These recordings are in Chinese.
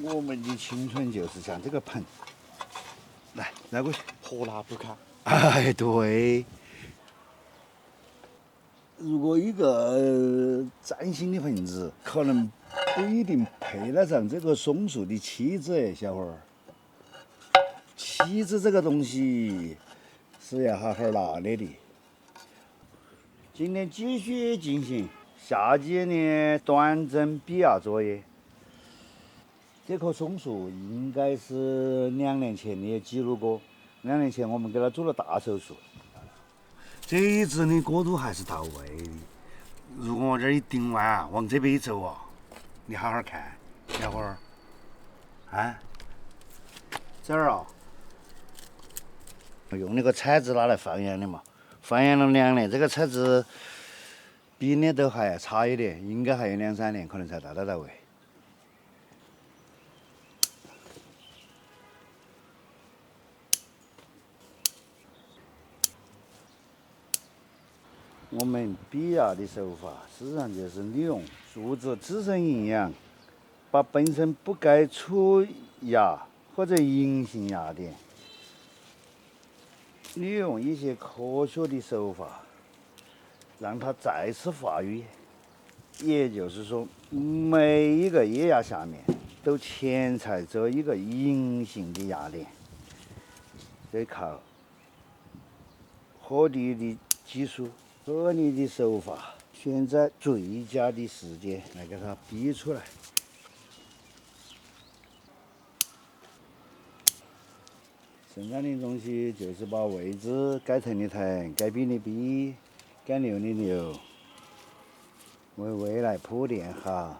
我们的青春就是像这个盆，来绕过去，火辣不开。哎，对。如果一个崭新的盆子，可能不一定配得上这个松树的气质，小伙儿。气质这个东西是要好好拿捏的。今天继续进行下阶的端正比压作业。这棵松树应该是2年前你也记录过，2年前我们给它做了大手术。这一支的角度还是到位的。如果我这儿一顶弯啊，往这边一走啊，你好好看，小伙儿。啊，这儿啊，用那个铲子拿来放养的嘛，放养了2年，这个铲子比那都还要差一点，应该还有2、3年可能才到位。我们比压的手法，实际上就是利用树枝自身营养，把本身不该出芽或者隐形芽点，利用一些科学的手法，让它再次发育。也就是说，每一个叶芽下面都潜藏着一个隐形的芽点，得靠合理的技术。合理的手法，选在最佳的时间来给它逼出来。生长的东西就是把位置该腾的腾，该逼的逼，该留的留，为未来铺垫好。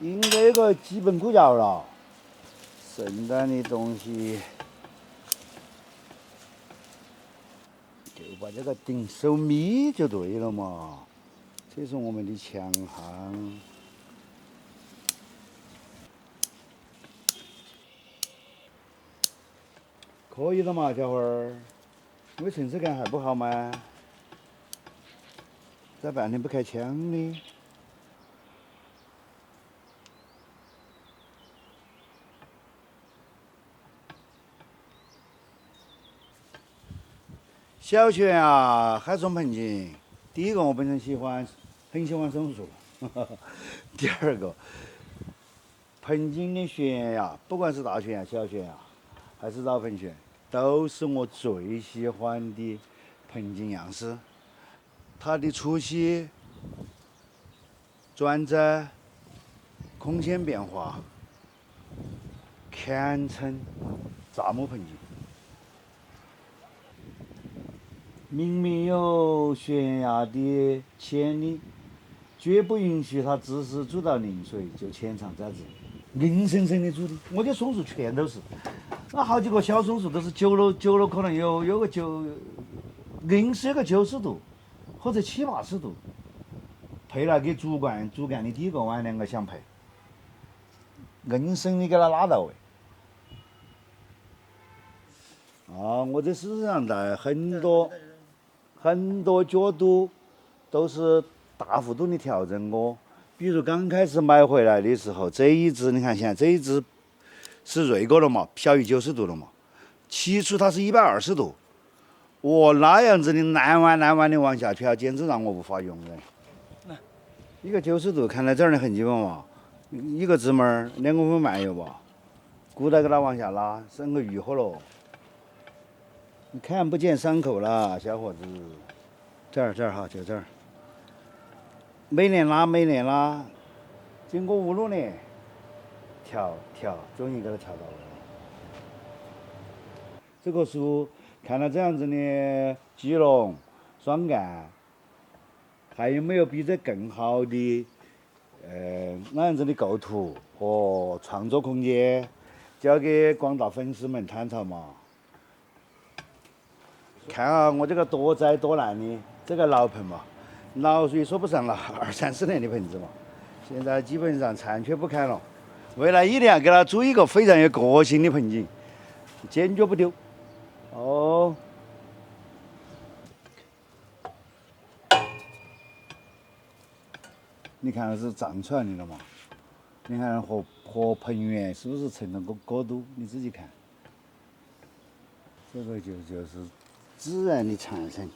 应该有个基本骨架了。生长的东西就把这个顶守密就对了嘛，这是我们的强项。可以了嘛，小伙儿？为层次感还不好吗？咋半天不开枪呢？小泉啊，海松盆景。第一个，我本身很喜欢松树。第二个，盆景的悬崖，不管是大悬崖、小悬崖，还是老盆悬，都是我最喜欢的盆景样式。它的粗细、转折、空间变化、堪称杂木盆景。明明有悬崖的潜力，绝不允许它只是煮到淋水就浅尝辄止，硬生生的煮的。我的松树全都是，那好几个小松树都是9楼可能有个硬是有个90度，或者70、80度，配了给主干的底个弯2个相配，硬生的给它拉到位。我这事实上在很多角度都是大幅度的调整过。比如刚开始买回来的时候，这一支你看现在这一支是锐过了嘛，小于90度了嘛。起初它是120度，那样子的南弯的往下飘，简直让我无法容忍。一个90度，看到这儿的痕迹嘛，一个直门2公分慢有吧，鼓捣给它往下拉，整个愈合了。你看不见伤口了，小伙子。这儿哈，就这儿。每年拉，经过5、6年，调，终于给它调到了。这棵树看到这样子的基隆、双干，还有没有比这更好的那样子的构图和创作空间，交给广大粉丝们探讨嘛？看啊，我这个多灾多难的这个老盆嘛，老水说不上了，20、30年的盆子嘛，现在基本上残缺不堪了。未来一定要给它组一个非常有个性的盆景，坚决不丢。哦，你看是长出来的了嘛？你看和盆缘是不是成了个角度？你自己看，这个就是自然的产生，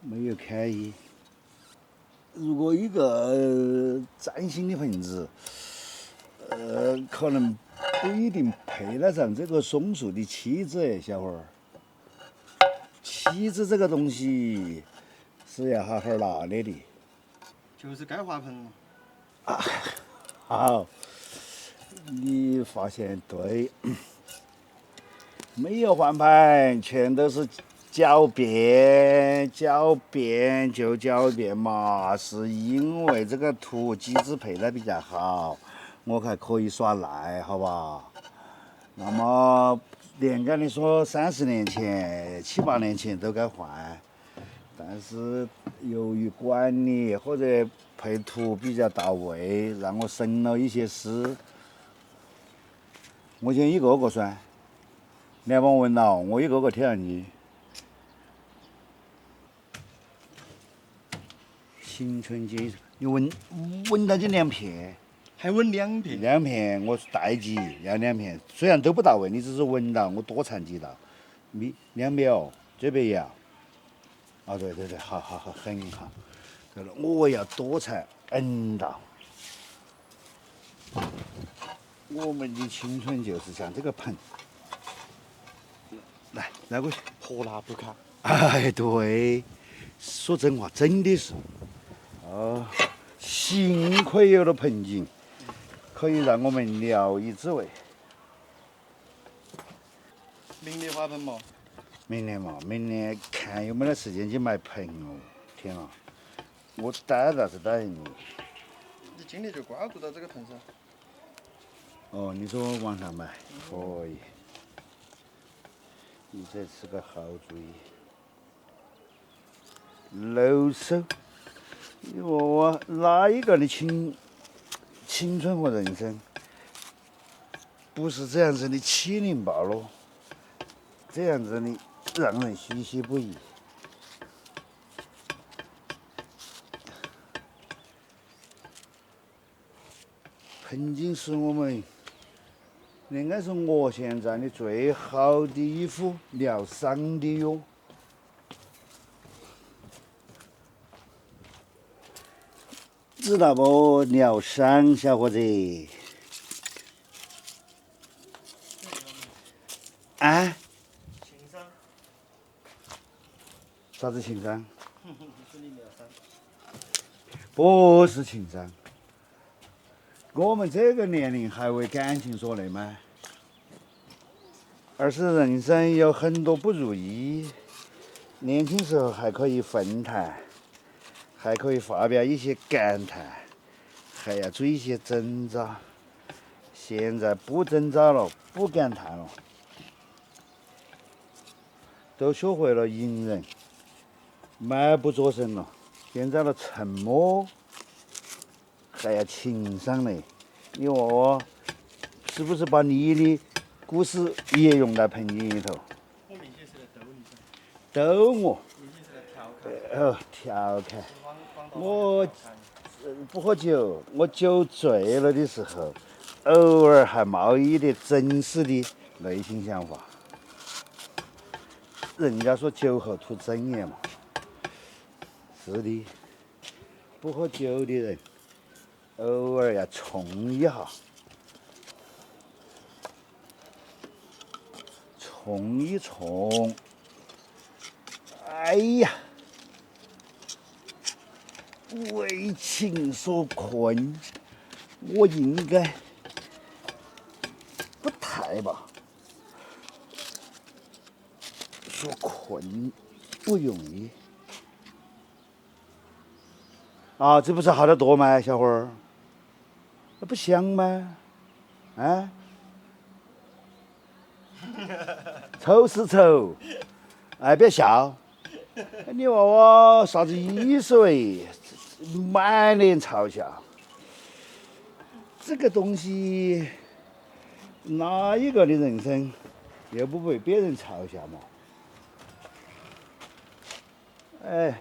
没有刻意。如果一个崭新的盆子，可能不一定配得上这个松树的气质，小伙儿。气质这个东西是要好好拿捏的。就是该花盆了。好，你发现对，没有换盆，全都是狡辩，狡辩就狡辩嘛，是因为这个土基质配得比较好，我还可以耍赖，好吧？那么连杆的说30年前、7、8年前都该换，但是由于管理或者配土比较到位，让我省了一些事。我先一个个算，你要帮我闻到，我一个个贴上去。青春街，你闻到就2片。还闻2片？2片，我待机要2片，虽然都不到位，你只是闻到，我多产几道。2秒，这边要。哦，对，好，很好。对了，我要多产N道。我们的青春就是像这个盆。来，拿过去。泼辣不卡。哎，对，说真话，真的是。哦，幸亏有了盆景。可以让我们聊以自慰。明年花盆嘛？明年看有没得时间去买盆哦。天啊，我逮倒是逮你。你今年就关注到这个盆噻。哦，你说网上买，可以。你这是个好主意。楼手，你问我哪一个的青春和人生，不是这样子的七零暴露，这样子的让人唏嘘不已。盆景是我们，应该是我现在的最好的一副疗伤的药。知道不？疗伤，小伙子。啊？情商。啥子情商？你说你疗伤。不是情商。我们这个年龄还为感情所累吗？而是人生有很多不如意，年轻时候还可以愤叹，还可以发表一些感叹，还要做一些挣扎。现在不挣扎了，不感叹了，都学会了隐忍，漫不作声了。现在的沉默还要情商嘞。你问我是不是把你的故事也用在盆景里头？我明显是在逗你噻。逗我？明显是在调侃。调侃。我不喝酒，我酒醉了的时候，偶尔还冒一点真实的内心想法。人家说酒后吐真言嘛，是的。不喝酒的人，偶尔要冲一下，冲一冲。哎呀！为情所困，我应该不太吧？所困不容易啊！这不是好得多吗，小伙儿？那不香吗？啊？丑是丑，哎，别笑。你问我啥子意思喂？满脸嘲笑。这个东西，哪一个的人生又不被别人嘲笑嘛？哎，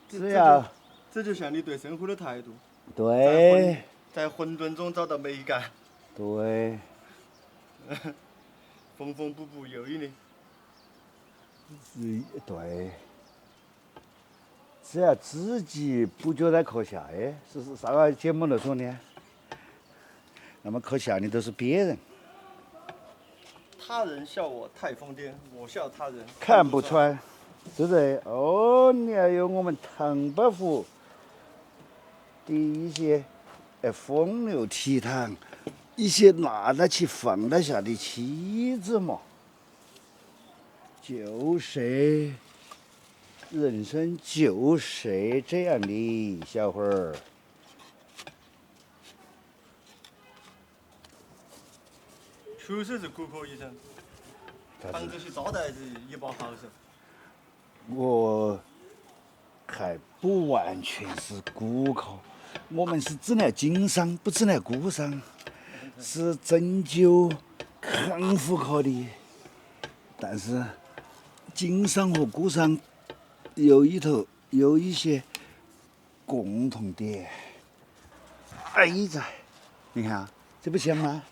只要这就像你对生活的态度，对在混沌中找到美感，对，缝缝补补又一年。对，只要自己不觉得可笑，哎，是啥个节目都说的，那么可笑的都是别人，他人笑我太疯癫，我笑他人看不。穿，对不对？哦，你要有我们唐伯虎的一些风流倜傥，一些拿得起放得下的气质嘛。就是人生就是这样的，小伙儿。确实是苦口一声，当这些招待子一把好手。我还不完全是顾客，我们是治疗经商，不治疗孤商，是针灸康复科的。但是经商和孤商有一些共同点。哎在，你看啊，这不香吗？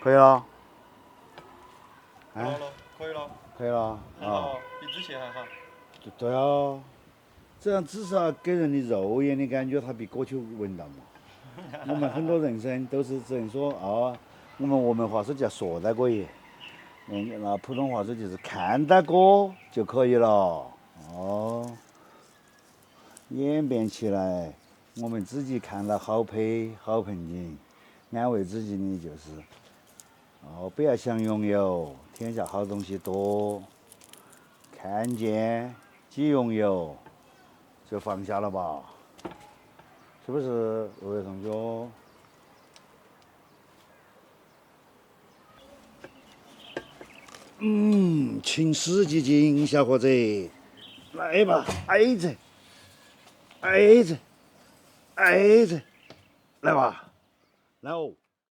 可以了，好了，可以了，可以了很好，比之前还好。对啊，这样至少给人的肉眼的感觉，它比过去闻到嘛。我们很多人生都是只能说啊，我们话说叫说得过也，那普通话说就是看得过就可以了。哦，演变起来，我们自己看到好配好盆景，安慰自己的就是，不要想拥有，天下好东西多，看见即拥有，就放下了吧，是不是，各位同学？请使己劲，小伙子，来吧，挨着，挨着，挨着，来吧，来哦。